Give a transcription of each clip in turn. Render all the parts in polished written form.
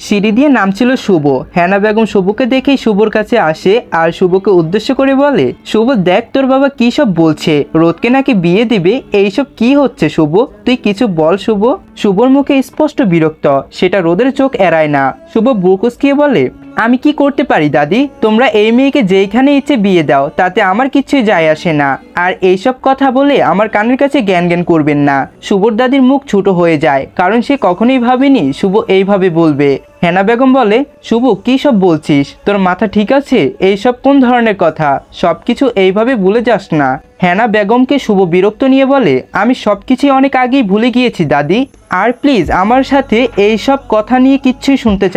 সিঁড়ি দিয়ে নামছিল শুভ। হেনা বেগম শুভকে দেখেই শুভর কাছে আসে আর শুভকে উদ্দেশ্য করে বলে, শুভ দেখ তোর বাবা কি সব বলছে, রোদকে নাকি বিয়ে দিবে। এইসব কি হচ্ছে শুভ, তুই কিছু বল শুভ। শুভর মুখে স্পষ্ট বিরক্ত, সেটা রোদের চোখ এড়ায় না। শুভ বুকুসকিয়ে বলে, আমি কি করতে পারি দাদি, তোমরা এই মেয়েকে যেইখানে ইচ্ছে বিয়ে দাও, তাতে আমার কিচ্ছুই যায় আসে না। আর এইসব কথা বলে আমার কানের কাছে জ্ঞান জ্ঞান করবেন না। শুভর দাদির মুখ ছোট হয়ে যায়, কারণ সে কখনোই ভাবেনি শুভ এইভাবে বলবে। হেনা বেগম বলে, শুভ কি সব বলছিস, তোর মাথা ঠিক আছে? এইসব কোন ধরনের কথা, সবকিছু এইভাবে ভুলে যাস না। হেনা বেগমকে শুভ বিরক্ত নিয়ে বলে, আমি সবকিছুই অনেক আগেই ভুলে গিয়েছি দাদি। আর প্লিজ আমার সাথে এইসব কথা নিয়ে কিচ্ছুই শুনতে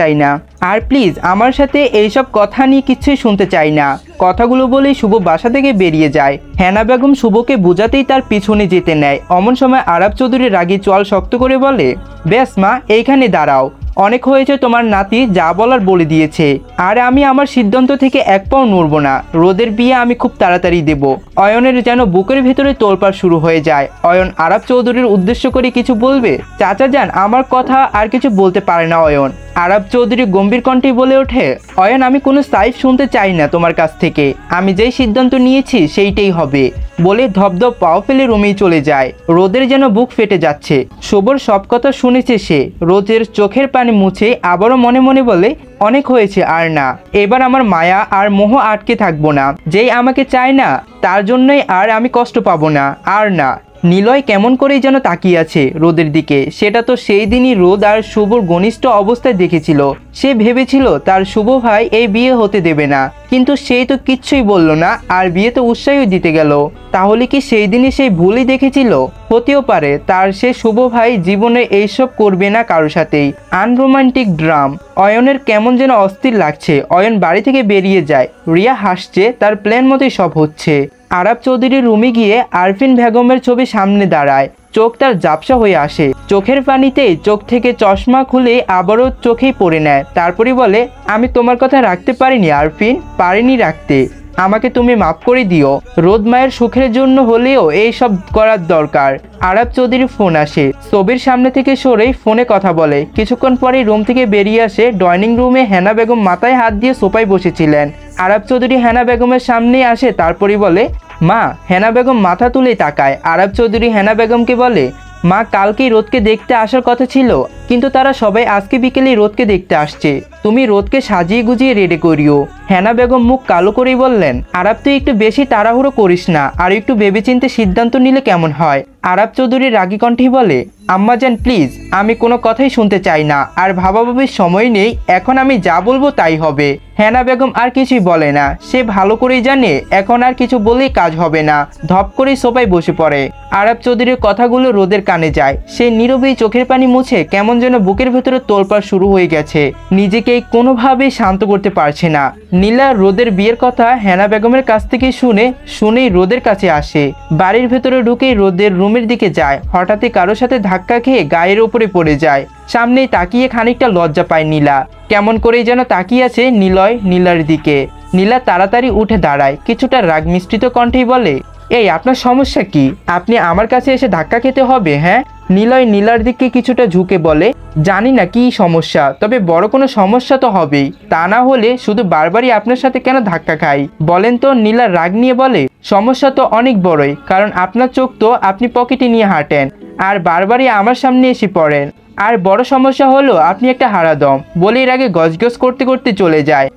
চাই না। কথাগুলো বলেই শুভ বাসা থেকে বেরিয়ে যায়। হেনা বেগম শুভকে বোঝাতেই তার পিছনে যেতে নেয়। অমন সময় আরব চৌধুরী রাগী চোয়াল শক্ত করে বলে, বেশ মা, এইখানে দাঁড়াও, অনেক হয়েছে, তোমার নাতি যা বলার বলে দিয়েছে, আর আমি আমার সিদ্ধান্ত থেকে এক পাও নড়ব না। রোদের বিয়ে আমি খুব তাড়াতাড়ি দেব। অয়নের যেন বুকের ভেতরে তোলপাড় শুরু হয়ে যায়। অয়ন আরব চৌধুরীর উদ্দেশ্য করে কিছু বলবে, চাচা যান আমার কথা আর কিছু বলতে পারে না অয়ন। আরব চৌধুরী গম্ভীর কণ্ঠে বলে ওঠে, অয়ন আমি কোনো সাইড শুনতে চাই না তোমার কাছ থেকে, আমি যেই সিদ্ধান্ত নিয়েছি সেইটাই হবে। বলে ধপধপ পাও ফেলে রুমেই চলে যায়। রোদের যেন বুক ফেটে যাচ্ছে। শুভর সব কথা শুনেছে সে। রোদের চোখের পানি মুছে আবারও মনে মনে বলে, অনেক হয়েছে, আর না, এবার আমার মায়া আর মোহ আটকে থাকবো না। যেই আমাকে চায় না তার জন্যই আর আমি কষ্ট পাবো না, আর না। নিলয় কেমন করেই যেন তাকিয়ে আছে রোদের দিকে। সেটা তো সেই দিনই রোদ আর শুভর ঘনিষ্ঠ অবস্থায় দেখেছিল। সে ভেবেছিল তার শুভ ভাই এই বিয়ে হতে দেবে না, কিন্তু সেই তো কিচ্ছুই বলল না, আর বিয়েতে উৎসাহই দিতে গেল। তাহলে কি সেই দিনই সেই ভুলই দেখেছিল? হতেও পারে তার সে শুভ ভাই জীবনে এইসব করবে না কারো সাথেই। Unromantic drum. অয়নের কেমন যেন অস্থির লাগছে। অয়ন বাড়ি থেকে বেরিয়ে যায়। রিয়া হাসছে, তার প্ল্যান মতোই সব হচ্ছে। আরব চৌধুরীর রুমে গিয়ে আরফিন বেগমের ছবি সামনে দাঁড়ায়। চোখ তার ঝাপসা হয়ে আসে। চোখের পানিতেই চোখ থেকে চশমা খুলে আবারও চোখেই পড়ে নেয়। তারপরে বলে, আমি তোমার কথা রাখতে পারিনি আরফিন, পারিনি রাখতে, আমাকে তুমি মাফ করে দিও। রোদ মায়ের সুখের জন্য হলেও এই সব করার দরকার। আরব চৌধুরীর ফোন আসে। ছবির সামনে থেকে সরেই ফোনে কথা বলে। কিছুক্ষণ পরে রুম থেকে বেরিয়ে আসে। ডাইনিং রুমে হেনা বেগম মাথায় হাত দিয়ে সোফায় বসেছিলেন। আরব চৌধুরী হেনা বেগমের সামনে আসে, তারপরে বলে, মা। হেনা বেগম মাথা তুলে তাকায়। আরব চৌধুরী হেনা বেগমকে বলে, মা, কালকেই রোদকে দেখতে আসার কথা ছিল, কিন্তু তারা সবাই আজকে বিকেলেই রোদকে দেখতে আসছে। তুমি রোদকে সাজিয়ে গুজিয়ে রেডি করিও। হেনা বেগম মুখ কালো করেই বললেন, আরব তুই একটু বেশি তাড়াহুড়ো করিস না, আর একটু ভেবেচিন্তে সিদ্ধান্ত নিলে কেমন হয়? আরব চৌধুরী রাগী কণ্ঠে বলে, আম্মাজান প্লিজ, আমি কোনো কথাই শুনতে চাই না, আর ভাবাভাবির সময় নেই, এখন আমি যা বলবো তাই হবে। হেনা বেগম আর কিছুই বলে না। সে ভালো করেই জানে এখন আর কিছু বলেই কাজ হবে না। ধপ করেই সোফায় বসে পড়ে। আরব চৌধুরীর কথাগুলো রোদের কানে যায়। সে নীরবেই চোখের পানি মুছে কেমন যেন বুকের ভেতরে তোলপাড় শুরু হয়ে গেছে। নিজেকে কোনোভাবেই শান্ত করতে পারছে না। নীলা রোদের বিয়ের কথা হেনা বেগমের কাছ থেকে শুনেই রোদের কাছে আসে। বাড়ির ভেতরে ঢুকেই রোদের রুমের দিকে যায়। হঠাৎই কারোর সাথে ধাক্কা খেয়ে গায়ের ওপরে পড়ে যায়। সামনেই তাকিয়ে খানিকটা লজ্জা পায় নীলা। কেমন করেই যেন তাকিয়ে আছে নীলার দিকে। নীলা তাড়াতাড়ি উঠে দাঁড়ায়। কিছুটা রাগ মিশ্রিত কণ্ঠেই বলে, এই আপনার সমস্যা কি? আপনি আমার কাছে এসে ধাক্কা খেতে হবে? হ্যাঁ। নিলয় নীলার দিকে কিছুটা ঝুঁকে বলে, জানি না কি সমস্যা, তবে বড় কোনো সমস্যা তো হবেই, তা না হলে শুধু বারবারই আপনার সাথে কেন ধাক্কা খাই বলেন তো? নীলা রাগ নিয়ে বলে, সমস্যা তো অনেক বড়ই, কারণ আপনার চোখ তো আপনি পকেটে নিয়ে হাঁটেন, আর বারবারই আমার সামনে এসে পড়েন। আর বড় সমস্যা হলো আপনি একটা হারাদম। বলে এর আগে গজগজ করতে করতে চলে যায়।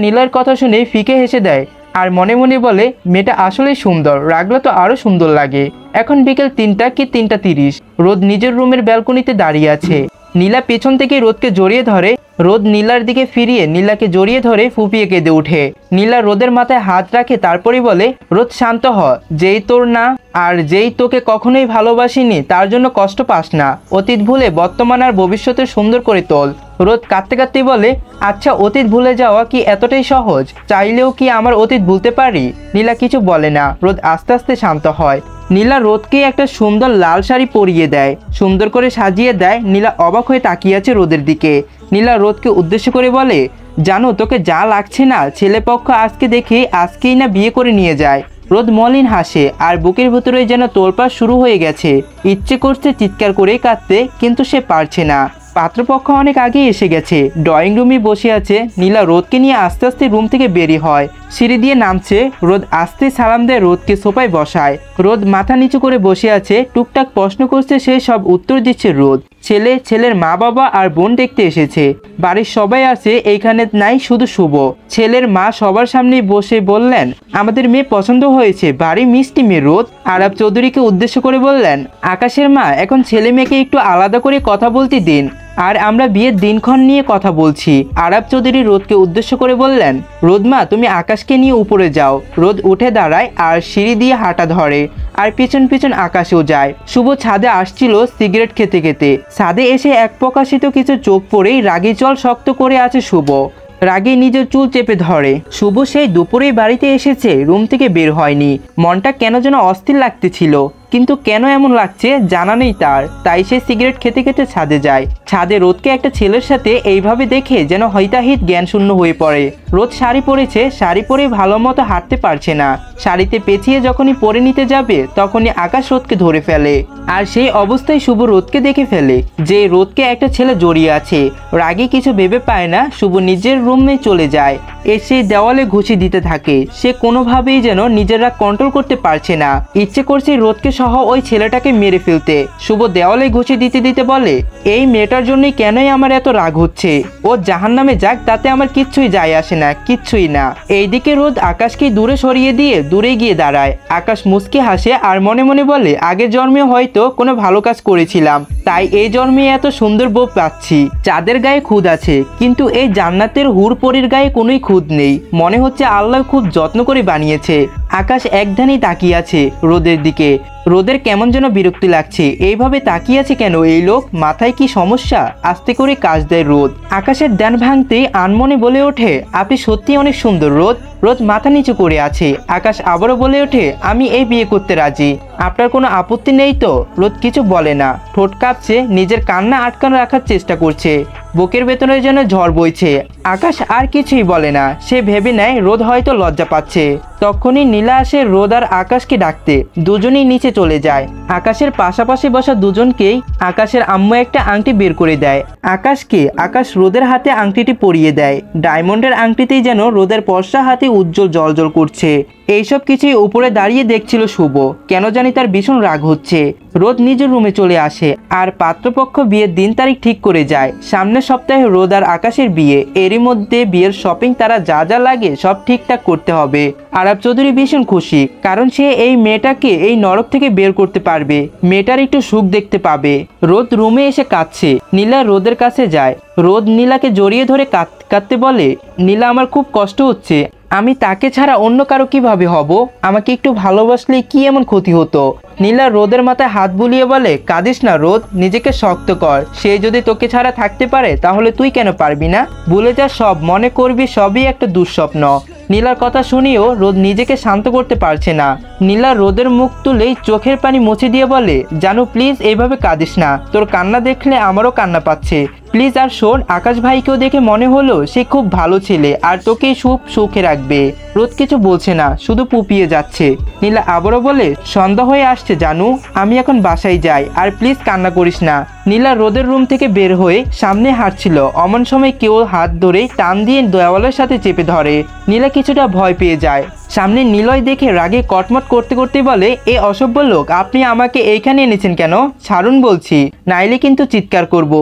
নীলার কথা শুনে ফিকে হেসে দেয়, আর মনে মনে বলে, মেয়েটা আসলেই সুন্দর, রাগলে তো আরো সুন্দর লাগে। এখন বিকেল 3টা কি 3:30। রোদ নিজের রুমের ব্যালকনিতে দাঁড়িয়ে আছে। নীলা পেছন থেকে রোদকে জড়িয়ে ধরে। রোদ নীলার দিকে ফিরিয়ে নীলাকে জড়িয়ে ধরে ফুপিয়ে কেঁদে ওঠে। নীলা রোদের মাথায় হাত রাখে, তারপরে বলে, রোদ শান্ত হ, যেই তোর না আর যেই তোকে কখনোই ভালোবাসিনি তার জন্য কষ্ট পাস না। অতীত ভুলে বর্তমান আর ভবিষ্যতে সুন্দর করে তোল। রোদ কাঁদতে কাঁদতে বলে, আচ্ছা অতীত ভুলে যাওয়া কি এতটাই সহজ? চাইলেও কি আমার অতীত ভুলতে পারি? নীলা কিছু বলে না। রোদ আস্তে আস্তে শান্ত হয়। নীলা রোদকে একটা সুন্দর লাল শাড়ি পরিয়ে দেয়, সুন্দর করে সাজিয়ে দেয়। নীলা অবাক হয়ে তাকিয়ে আছে রোদের দিকে। নীলা রোদকে উদ্দেশ্য করে বলে, জানো তোকে যা লাগছে না, ছেলেপক্ষ আজকে দেখে আজকেই না বিয়ে করে নিয়ে যায়। রোদ মলিন হাসে, আর বুকের ভেতরে যেন তোলপাড় শুরু হয়ে গেছে। ইচ্ছে করছে চিৎকার করেই কাঁদতে, কিন্তু সে পারছে না। পাত্রপক্ষ অনেক আগে এসে গেছে, ড্রয়িং রুমে বসে আছে। নীলা রোদকে নিয়ে আস্তে আস্তে রুম থেকে বেরিয়ে হয়, সিঁড়ি দিয়ে নামছে। রোদ আস্তে সালাম দেয় রোদকে, সোফায় বসায়। রোদ মাথা নিচু করে বসে আছে, টুকটাক প্রশ্ন করছে, সে সব উত্তর দিচ্ছে রোদ। ছেলের মা বাবা আর বোন দেখতে এসেছে, বাড়ির সবাই আছে, এইখানে নাই শুধু শুভ। ছেলের মা সবার সামনে বসে বললেন, আমাদের মেয়ে পছন্দ হয়েছে, বাড়ি মিষ্টি মেয়ে। রোদ আরাব চৌধুরীকে উদ্দেশ্য করে বললেন, আকাশের মা, এখন ছেলে মেয়েকে একটু আলাদা করে কথা বলতে দিন, আর আমরা বিয়ের দিনক্ষণ নিয়ে কথা বলছি। আরাব চৌধুরী রোদকে উদ্দেশ্য করে বললেন, রোদ মা, তুমি আকাশকে নিয়ে উপরে যাও। রোদ উঠে দাঁড়ায় আর সিঁড়ি দিয়ে হাঁটা ধরে, আর পিছন পিছন আকাশেও যায়। শুভ ছাদে আসছিল সিগারেট খেতে খেতে, ছাদে এসে এক প্রকাশিত কিছু চোখ পড়েই রাগী জল শক্ত করে আছে শুভ। রাগে নিজের চুল চেপে ধরে। শুভ সেই দুপুরেই বাড়িতে এসেছে, রুম থেকে বের হয়নি। মনটা কেন যেন অস্থির লাগতেছিল, কিন্তু কেন এমন লাগছে জানা নেই তার। তাই সে সিগারেট খেতে খেতে ছাদে যায়। ছাদে রোদকে একটা ছেলের সাথে এইভাবে দেখে যেন হইতাহিত জ্ঞান শূন্য হয়ে পড়ে। রোদ শাড়ি পরেছে, শাড়ি পরে ভালো মতো হাঁটতে পারছে না। শাড়িতে পেঁচিয়ে যখনই পরে নিতে যাবে তখনই আকাশ রোদকে ধরে ফেলে, আর সেই অবস্থায় শুভ রোদকে দেখে ফেলে যে রোদকে একটা ছেলে জড়িয়ে আছে। রাগে কিছু ভেবে পায় না, শুভ নিজের রুমে চলে যায়, এসে দেওয়ালে ঘুষি দিতে থাকে। সে কোনোভাবেই যেন নিজের রাগ কন্ট্রোল করতে পারছে না, ইচ্ছে করছে রোদকে সহ ওই ছেলেটাকে মেরে ফেলতে। শুভ দেওয়ালে ঘুষি দিতে দিতে বলে, এই মেয়েটার জন্যই কেনই আমার এত রাগ হচ্ছে, ও জাহান্নামে যাক, তাতে আমার কিচ্ছুই যায় আসে না, কিচ্ছুই না। এইদিকে রোদ আকাশকে দূরে সরিয়ে দিয়ে দূরে গিয়ে দাঁড়ায়। আকাশ মুচকি হাসে আর মনে মনে বলে, আগের জন্মে হয়তো কোনো ভালো কাজ করেছিলাম, তাই এই জন্মে এত সুন্দর বউ পাচ্ছি। চাঁদের গায়ে খুদ আছে, কিন্তু এই জান্নাতের হুর পরীর গায়ে কোনোই খুদ নেই। মনে হচ্ছে আল্লাহ খুব যত্ন করে বানিয়েছে। আকাশ একধানেই তাকিয়ে আছে রোদের দিকে। রোদের কেমন যেন বিরক্তি লাগছে, এইভাবে তাকিয়ে আছে কেন এই লোক, মাথায় কি সমস্যা? আস্তে করে কাজ দেয় রোদ। আকাশের ধ্যান ভাঙতে আনমনে বলে ওঠে, আপনি সত্যি অনেক সুন্দর রোদ। রোদ মাথা নিচু করে আছে। আকাশ আবারও বলে ওঠে, আমি এই বিয়ে করতে রাজি, আপনার কোনো আপত্তি নেই তো? রোদ কিছু বলে না, ঠোঁট কাঁপছে, নিজের কান্না আটকানো রাখার চেষ্টা করছে। বুকের ভেতরে যেন ঝড় বইছে। আকাশ আর কিছুই বলে না, সে ভেবে নেয় রোদ হয়তো লজ্জা পাচ্ছে। তখনই নীলা আসে রোদ আর আকাশকে ডাকতে। দুজনেই নিচে চলে যায়। আকাশের পাশাপাশি বসা দুজনকেই আকাশের আম্মু একটা আংটি বের করে দেয় আকাশকে। আকাশ রোদের হাতে আংটিটি পরিয়ে দেয়। ডায়মন্ডের আংটিতেই যেন রোদের পর্সা হাতে উজ্জ্বল জলজল করছে। এইসব কিছুই উপরে দাঁড়িয়ে দেখছিল শুভ। কেন জানি তার ভীষণ রাগ হচ্ছে। রোদ নিজের রুমে চলে আসে আর পাত্রপক্ষ বিয়ের দিন তারিখ ঠিক করে যায়। সামনের সপ্তাহে রোদ আর আকাশের বিয়ে। এরই মধ্যে বিয়ের শপিং, তারা যা যা লাগে সব ঠিকঠাক করতে হবে। আরাব চৌধুরী ভীষণ খুশি, কারণ সে এই মেয়েটাকে এই নরক থেকে বের করতে পারবে। মেয়েটার একটু সুখ দেখতে পাবে। রোদ রুমে এসে কাঁদছে। নীলা রোদের কাছে যায়। রোদ নীলাকে জড়িয়ে ধরে কাঁদতে বলে, নীলা, আমার খুব কষ্ট হচ্ছে। আমি তাকে ছাড়া অন্য কারো কিভাবে হব? আমাকে একটু ভালোবাসলে কি এমন ক্ষতি হতো? নীলা রোদের মাথায় হাত বুলিয়ে বলে, কাঁদিস না রোদ, নিজেকে শক্ত কর। সে যদি তোকে ছাড়া থাকতে পারে তাহলে তুই কেন পারবি না? ভুলে যা সব, মনে করবি সবই একটা দুঃস্বপ্ন। নীলার কথা শুনিও রোদ নিজেকে শান্ত করতে পারছে না। নীলা রোদের মুখ তুলেই চোখের পানি মুছে দিয়ে বলে, জানু প্লিজ এইভাবে কাঁদিস না, তোর কান্না দেখলে আমারও কান্না পাচ্ছে। প্লিজ। আর শোন, আকাশ ভাইকেও দেখে মনে হলো সে খুব ভালো ছেলে আর তোকে সুখে রাখবে। রোদ কিছু বলছে না, শুধু পুপিয়ে যাচ্ছে। নীলা আবারও বলে, সন্ধ্যা হয়ে আসছে জানু, আমি এখন বাসায় যাই, আর প্লিজ কান্না করিস না। নীলা রোদের রুম থেকে বের হয়ে সামনে হাঁটছিল। অমন সময় কেউ হাত ধরে টান দিয়ে দেওয়ালের সাথে চেপে ধরে। নীলা কিছুটা ভয় পেয়ে যায়। সামনে নিলয় দেখে রাগে কটমট করতে করতে বলে, এ অসভ্য লোক, আপনি আমাকে এইখানে এনেছেন কেন? ছাড়ুন বলছি, নাইলে কিন্তু চিৎকার করব।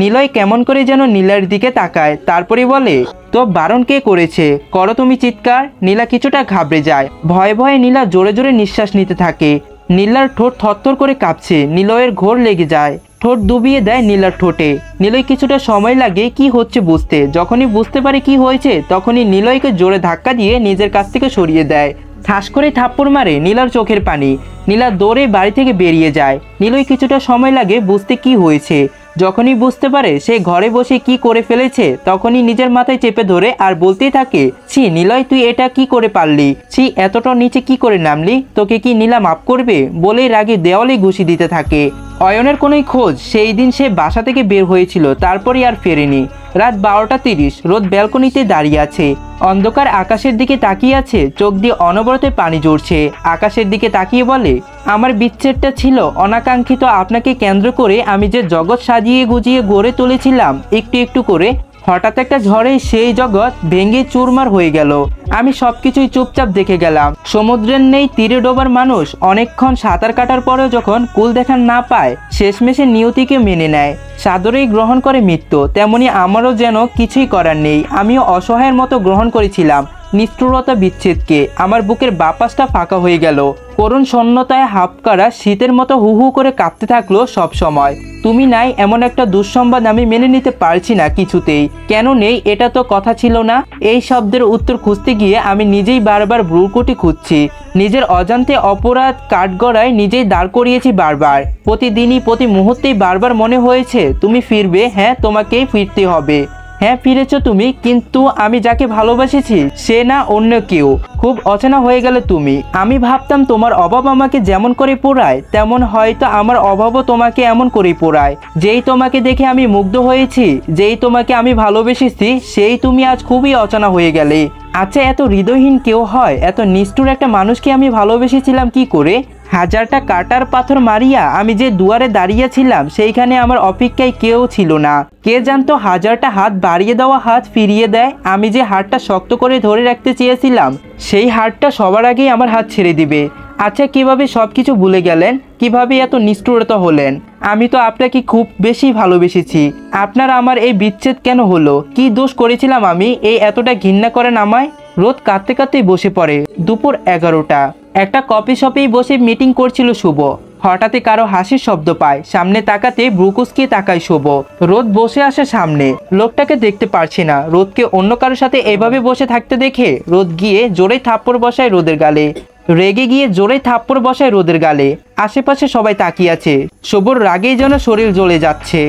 নিলয় কেমন করে যেন নীলার দিকে তাকায়, তারপরে বলে, তো বারণ কে করেছে? করো তুমি চিৎকার। নীলা কিছুটা ঘাবড়ে যায়। ভয়ে ভয়ে নীলা জোরে জোরে নিঃশ্বাস নিতে থাকে। নীলার ঠোঁট থরথর করে কাঁপছে। নিলয়ের ঘোর লেগে যায়, ঠোঁট ডুবিয়ে দেয় নীলার ঠোঁটে। নিলয় কিছুটা সময় লাগে কি হচ্ছে বুঝতে। যখনই বুঝতে পারে কি হয়েছে তখনই নিলয়কে জোরে ধাক্কা দিয়ে নিজের কাছ থেকে সরিয়ে দেয়। ঠাস করে থাপ্পড় মারে নীলার চোখের পানি। নীলা দৌড়ে বাড়ি থেকে বেরিয়ে যায়। নিলয় কিছুটা সময় লাগে বুঝতে কি হয়েছে। যখনই বুঝতে পারে সে ঘরে বসে কি করে ফেলেছে তখনই নিজের মাথায় চেপে ধরে আর বলতেই থাকে, ছি নিলয়, তুই এটা কি করে পারলি? ছি, এতটা নিচে কি করে নামলি? তোকে কি নীলা মাফ করবে? বলেই রাগে দেওয়ালে ঘুষি দিতে থাকে। অয়নের কোনোই খোঁজ। সেই দিন সে বাসা থেকে বের হয়েছিল, তারপরই আর ফেরেনি। রাত 12:30। রোদ ব্যালকনিতে দাঁড়িয়ে আছে। অন্ধকার আকাশের দিকে তাকিয়ে আছে, চোখ দিয়ে অনবরত পানি ঝরছে। আকাশের দিকে তাকিয়ে বলে, আমার বিচ্ছেদটা ছিল অনাকাঙ্ক্ষিত। আপনাকে কেন্দ্র করে আমি যে জগৎ সাজিয়ে গুজিয়ে গড়ে তুলেছিলাম একটু একটু করে, হঠাৎ একটা ঝড়ে সেই জগৎ ভেঙে চুরমার হয়ে গেল। আমি সবকিছুই চুপচাপ দেখে গেলাম। সমুদ্রের নেই তীরে ডোবার মানুষ অনেকক্ষণ সাঁতার কাটার পরেও যখন কুল দেখা না পায়, শেষমেশে নিয়তিকে মেনে নেয়, সাদরেই গ্রহণ করে মৃত্যু। তেমনি আমারও যেন কিছুই করার নেই। আমিও অসহায়ের মতো গ্রহণ করেছিলাম নিষ্ঠুরতা বিচ্ছেদকে। আমার বুকের বাপাসটা ফাঁকা হয়ে গেল। করুণ শূন্যতায় হাঁপকারা শীতের মতো হু হু করে কাঁপতে থাকলো সব সময়। তুমি নাই এমন একটা দুঃসংবাদ আমি মেনে নিতে পারছি না কিছুতেই। কেন নেই এটা তো কথা ছিল না। এই শব্দের উত্তর খুঁজতে গিয়ে আমি নিজেই বারবার ভ্রুকুটি খুঁজছি। নিজের অজান্তে অপরাধ কাঠগড়ায় নিজেই দাঁড় করিয়েছি বারবার। প্রতিদিনই প্রতি মুহূর্তেই বারবার মনে হয়েছে তুমি ফিরবে। হ্যাঁ, তোমাকেই ফিরতে হবে। হ্যাঁ, ফিরেছ তুমি, কিন্তু আমি যাকে ভালোবাসেছি সে না, অন্য কেউ। খুব অচেনা হয়ে গেলে তুমি। আমি ভাবতাম তোমার অভাব আমাকে যেমন করে পোড়ায়, তেমন হয়তো আমার অভাবও তোমাকে এমন করেই পোড়ায়। যেই তোমাকে দেখে আমি মুগ্ধ হয়েছি, যেই তোমাকে আমি ভালোবেসেছি, সেই তুমি আজ খুবই অচেনা হয়ে গেলে। আচ্ছা, এত হৃদয়হীন কেউ হয়? এত নিষ্ঠুর একটা মানুষকে আমি ভালোবেসেছিলাম কি করে? হাজারটা কাটার পাথর মারিয়া আমি যে দুয়ারে দাঁড়িয়েছিলাম, সেইখানে আমার অপেক্ষায় কেউ ছিল না। কে জানতো হাজারটা হাত বাড়িয়ে দেওয়া হাত ফিরিয়ে দেয়। আমি যে হাতটা শক্ত করে ধরে রাখতে চেয়েছিলাম, সেই হাতটা সবার আগেই আমার হাত ছেড়ে দিবে। আচ্ছা, কিভাবে সব কিছু ভুলে গেলেন? কিভাবে এত নিষ্ঠুরতা হলেন? আমি তো আপনাকে খুব বেশি ভালোবেসেছি। আপনার আমার এই বিচ্ছেদ কেন হলো? কি দোষ করেছিলাম আমি এই এতটা ঘৃণা করেন আমায়? রোদ কাঁদতে কাঁদতেই বসে পড়ে। দুপুর 11টা। একটা কফি শপেই বসে মিটিং করছিল শুভ। হঠাৎই কারো হাসির শব্দ পায়। সামনে তাকাতে ব্রুকুসকিয়ে তাকায় শুভ। রোদ বসে আসে সামনে। লোকটাকে দেখতে পারছি না। রোদকে অন্য কারোর সাথে এভাবে বসে থাকতে দেখে রোদ গিয়ে জোরে থাপ্পড় বসায় রোদের গালে। রেগে গিয়ে জোরে থাপ্পড় বসায় রোদের গালে। আশেপাশে সবাই তাকিয়ে আছে। শুভর রাগেই যেন শরীর জ্বলে যাচ্ছে।